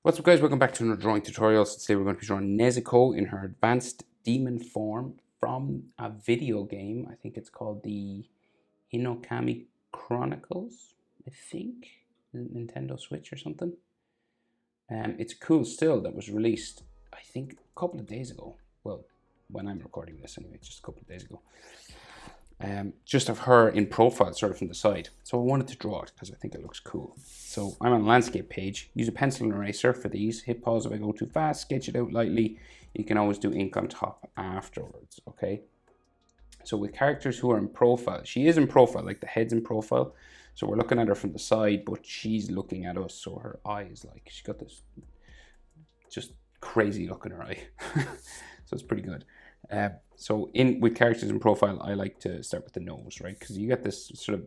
What's up guys, welcome back to another drawing tutorial. So today we're going to be drawing Nezuko in her advanced demon form from a video game. I think it's called the Hinokami Chronicles, I think. Is it Nintendo Switch or something? It's a cool still that was released, I think, a couple of days ago. Well, when I'm recording this anyway, just a couple of days ago. Just of her in profile, sort of from the side. So I wanted to draw it because I think it looks cool. So I'm on a landscape page. Use a pencil and eraser for these. Hit pause if I go too fast. Sketch it out lightly. You can always do ink on top afterwards, okay? So with characters who are in profile, she is in profile, like the head's in profile. So we're looking at her from the side, but she's looking at us. So her eye is like, she's got this just crazy look in her eye. So it's pretty good. So with characters in profile, I like to start with the nose, right? Because you get this sort of,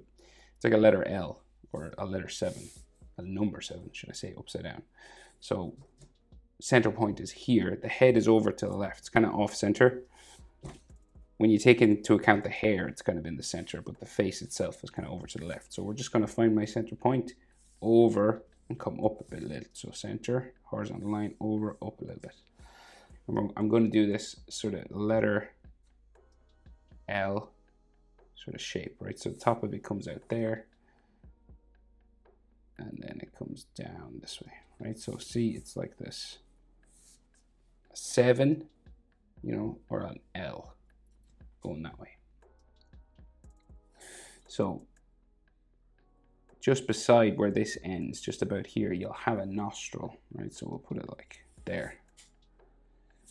it's like a letter L or a letter 7, a number 7, should I say, upside down. So center point is here. The head is over to the left. It's kind of off center. When you take into account the hair, it's kind of in the center, but the face itself is kind of over to the left. So we're just going to find my center point, over and come up a bit a little. So center, horizontal line, over, up a little bit. I'm going to do this sort of letter L sort of shape, right? So the top of it comes out there, and then it comes down this way, right? So see, it's like this, a 7, you know, or an L going that way. So just beside where this ends, just about here, you'll have a nostril, right? So we'll put it like there.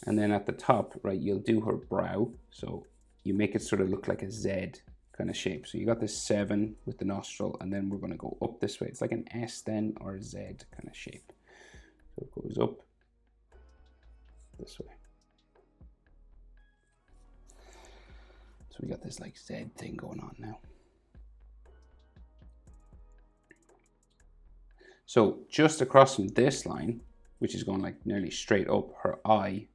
And then at the top, right, you'll do her brow. So you make it sort of look like a Z kind of shape. So you got this 7 with the nostril, and then we're going to go up this way. It's like an S then, or a Z kind of shape. So it goes up this way. So we got this like Z thing going on now. So just across from this line, which is going like nearly straight up, her eye,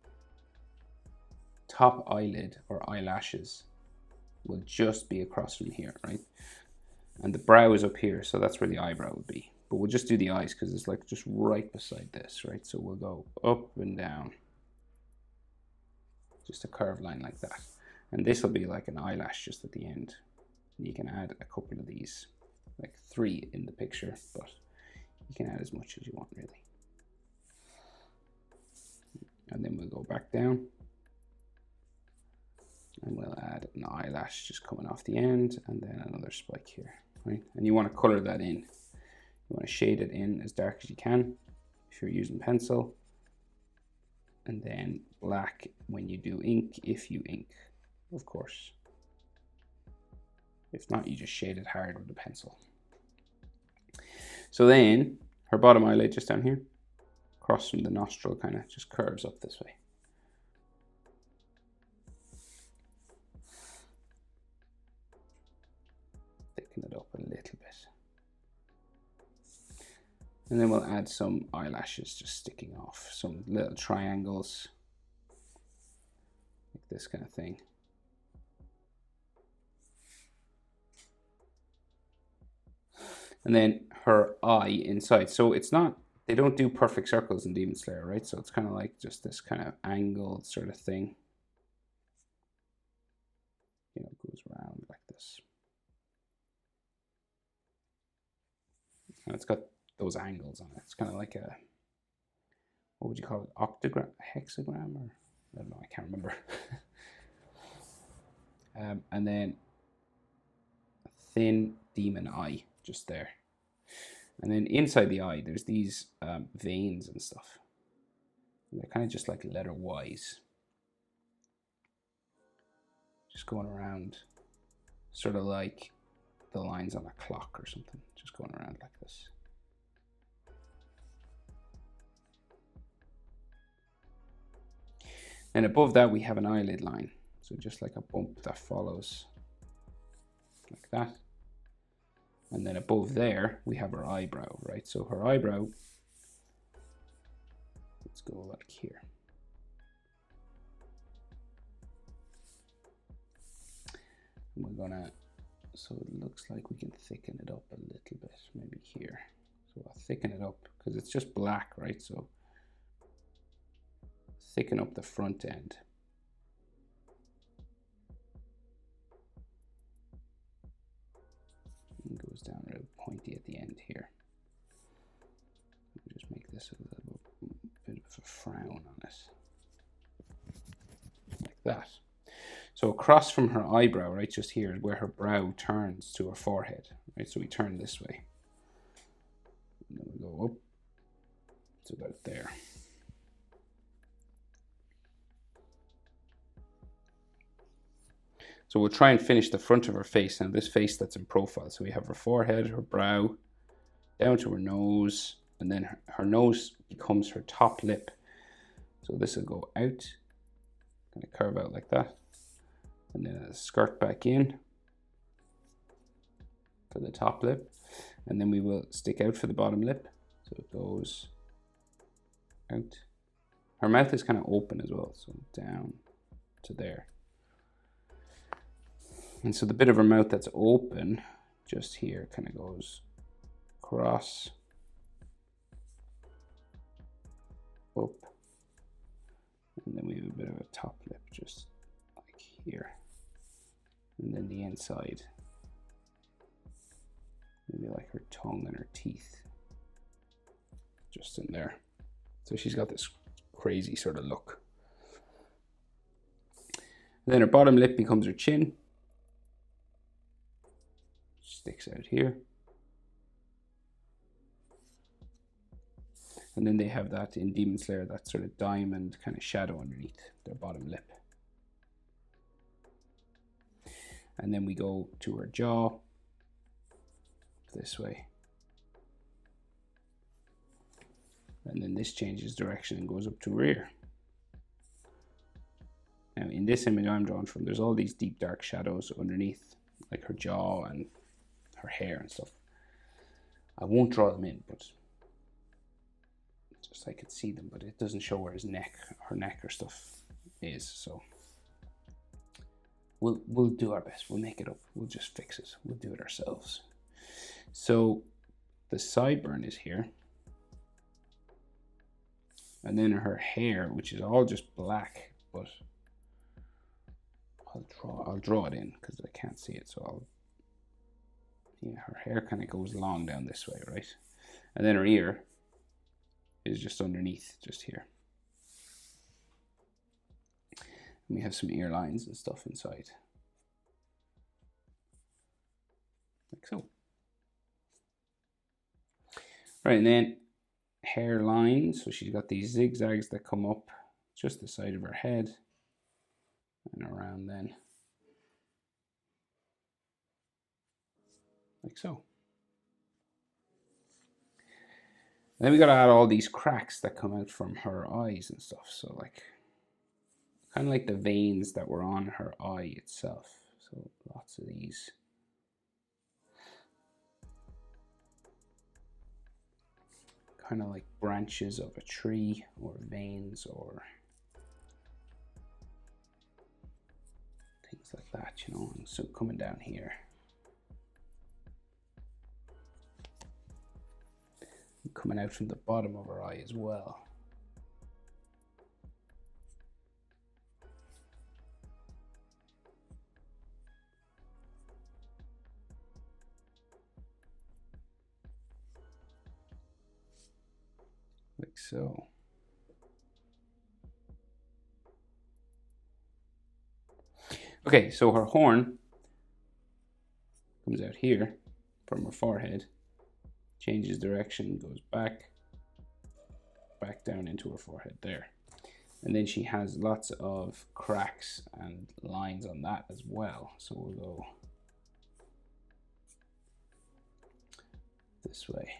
top eyelid or eyelashes will just be across from here, right? And the brow is up here, so that's where the eyebrow would be. But we'll just do the eyes because it's like just right beside this, right? So we'll go up and down, just a curved line like that. And this will be like an eyelash just at the end. And you can add a couple of these, like 3 in the picture, but you can add as much as you want really. And then we'll go back down. And we'll add an eyelash just coming off the end, and then another spike here, right? And you want to color that in. You want to shade it in as dark as you can if you're using pencil. And then black when you do ink, if you ink, of course. If not, you just shade it hard with a pencil. So then, her bottom eyelid just down here, across from the nostril, kind of just curves up this way. It up a little bit, and then we'll add some eyelashes just sticking off, some little triangles like this kind of thing. And then her eye inside, so it's not, they don't do perfect circles in Demon Slayer, right? So it's kind of like just this kind of angled sort of thing, you know, it goes around like this. And it's got those angles on it. It's kind of like a, what would you call it? Octagram, hexagram, or I don't know, I can't remember. And then a thin demon eye just there. And then inside the eye, there's these veins and stuff. And they're kind of just like letter Y's. Just going around, sort of like the lines on a clock or something, just going around like this. And above that we have an eyelid line, so just like a bump that follows like that. And then above there we have her eyebrow, right? So her eyebrow, let's go like here. And we're gonna, so it looks like we can thicken it up a little bit, maybe here. So I'll thicken it up because it's just black, right? So thicken up the front end. And it goes down real pointy at the end here. Just make this a little bit of a frown on it. Like that. So across from her eyebrow, right, just here is where her brow turns to her forehead, right? So we turn this way. And then we go up to about there. So we'll try and finish the front of her face. Now this face that's in profile. So we have her forehead, her brow, down to her nose, and then her nose becomes her top lip. So this will go out, kind of curve out like that. And then a skirt back in for the top lip. And then we will stick out for the bottom lip. So it goes out. Her mouth is kind of open as well. So down to there. And so the bit of her mouth that's open just here kind of goes across, up, and then we have a bit of a top lip just like here. And then the inside, maybe like her tongue and her teeth, just in there. So she's got this crazy sort of look. And then her bottom lip becomes her chin. Sticks out here. And then they have that in Demon Slayer, that sort of diamond kind of shadow underneath their bottom lip. And then we go to her jaw this way. And then this changes direction and goes up to her ear. Now in this image I'm drawn from, there's all these deep dark shadows underneath, like her jaw and her hair and stuff. I won't draw them in, but just I could see them, but it doesn't show where his neck, her neck or stuff is. So we'll do our best. We'll make it up. We'll just fix it. We'll do it ourselves. So the sideburn is here. And then her hair, which is all just black, but I'll draw it in because I can't see it. So her hair kind of goes long down this way, right? And then her ear is just underneath, just here. And we have some ear lines and stuff inside. Like so. Right, and then hair lines. So she's got these zigzags that come up just the side of her head and around then. Like so. And then we got to add all these cracks that come out from her eyes and stuff. So like, kind of like the veins that were on her eye itself. So lots of these. Kind of like branches of a tree or veins or things like that, you know. And so coming down here. Coming out from the bottom of her eye as well. Like so. Okay, so her horn comes out here from her forehead. Changes direction, goes back down into her forehead there. And then she has lots of cracks and lines on that as well. So we'll go this way.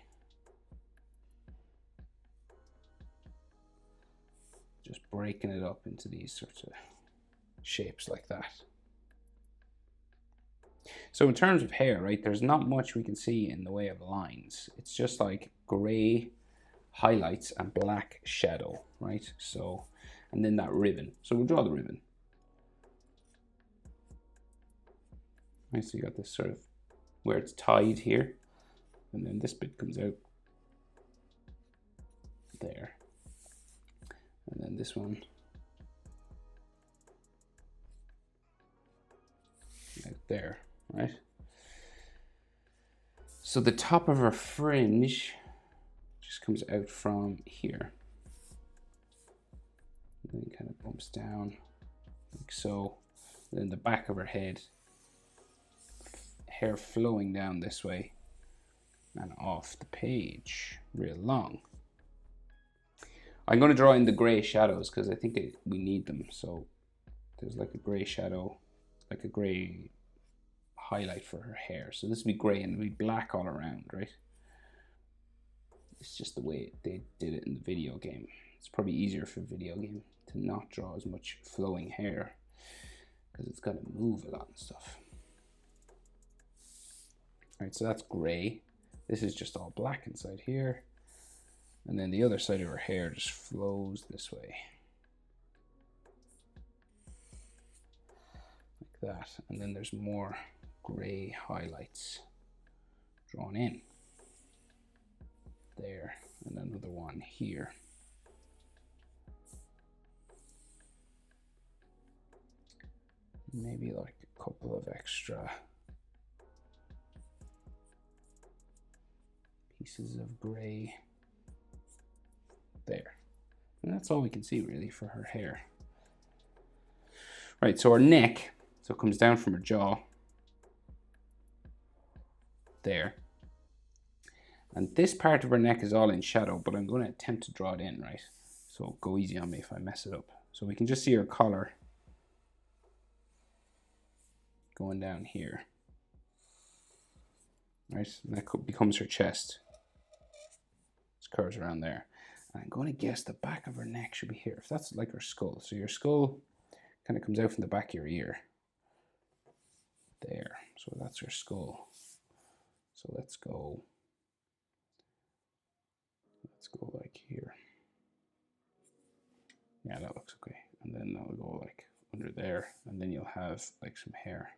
Just breaking it up into these sorts of shapes like that. So in terms of hair, right, there's not much we can see in the way of lines. It's just like gray highlights and black shadow, right? So, and then that ribbon. So we'll draw the ribbon. Right, so you got this sort of where it's tied here, and then this bit comes out there. And then this one there, right? So the top of her fringe just comes out from here. And then kind of bumps down like so. And then the back of her head, hair flowing down this way and off the page, real long. I'm going to draw in the gray shadows because I think we need them. So there's like a gray shadow, like a gray highlight for her hair. So this will be gray and it'll be black all around, right? It's just the way they did it in the video game. It's probably easier for a video game to not draw as much flowing hair because it's got to move a lot and stuff. All right, so that's gray. This is just all black inside here. And then the other side of her hair just flows this way. Like that. And then there's more gray highlights drawn in. There. And another one here. Maybe like a couple of extra pieces of gray there. And that's all we can see really for her hair. Right, so her neck, so it comes down from her jaw there. And this part of her neck is all in shadow, but I'm going to attempt to draw it in, right? So go easy on me if I mess it up. So we can just see her collar going down here. Right, and that becomes her chest. It curves around there. And I'm going to guess the back of her neck should be here. If that's like her skull. So your skull kind of comes out from the back of your ear. There. So that's her skull. So let's go like here. Yeah, that looks okay. And then that'll go like under there. And then you'll have like some hair.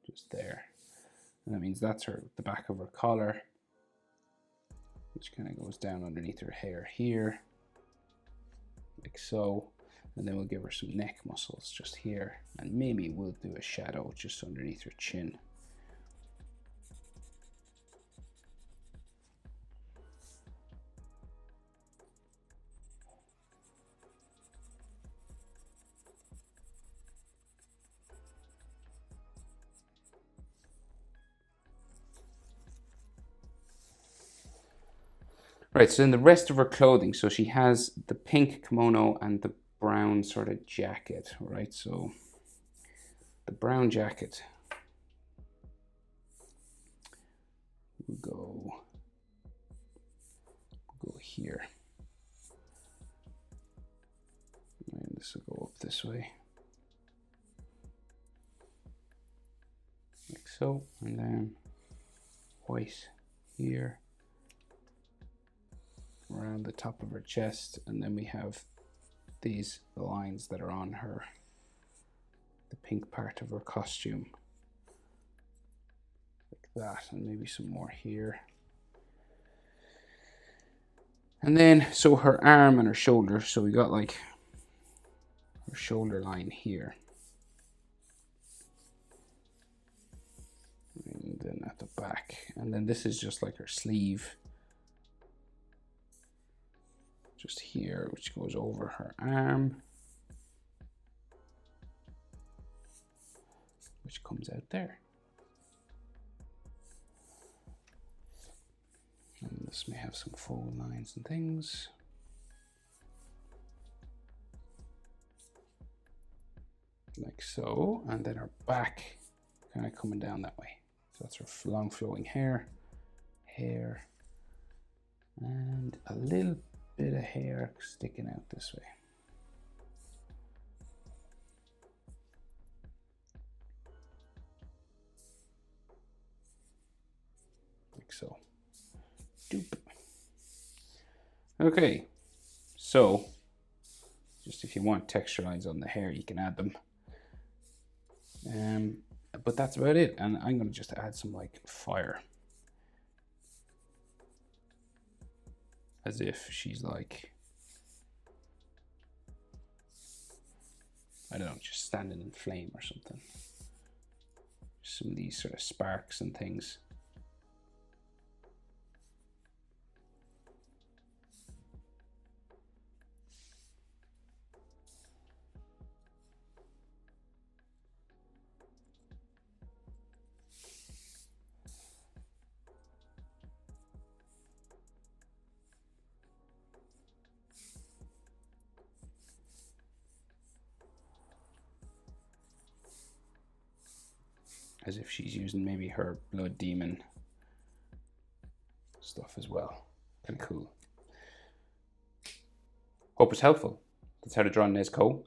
Just there. And that means that's the back of her collar, which kind of goes down underneath her hair here, like so. And then we'll give her some neck muscles just here. And maybe we'll do a shadow just underneath her chin. Right, so in the rest of her clothing, so she has the pink kimono and the brown sort of jacket, right? So the brown jacket will go here. And this will go up this way. Like so, and then white here. Around the top of her chest, and then we have these lines that are on her, the pink part of her costume, like that, and maybe some more here. And then so her arm and her shoulder, so we got like her shoulder line here, and then at the back, and then this is just like her sleeve just here, which goes over her arm, which comes out there. And this may have some fold lines and things. Like so, and then her back kind of coming down that way. So that's her long flowing hair, and a little bit of hair sticking out this way. Like so. Doop. Okay, so just if you want texture lines on the hair, you can add them. But that's about it. And I'm going to just add some like fire. As if she's like I don't know, just standing in flame or something. Some of these sort of sparks and things. As if she's using maybe her blood demon stuff as well. Kind of cool. Hope it's helpful. That's how to draw Nezuko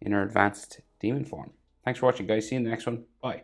in her advanced demon form. Thanks for watching, guys. See you in the next one. Bye.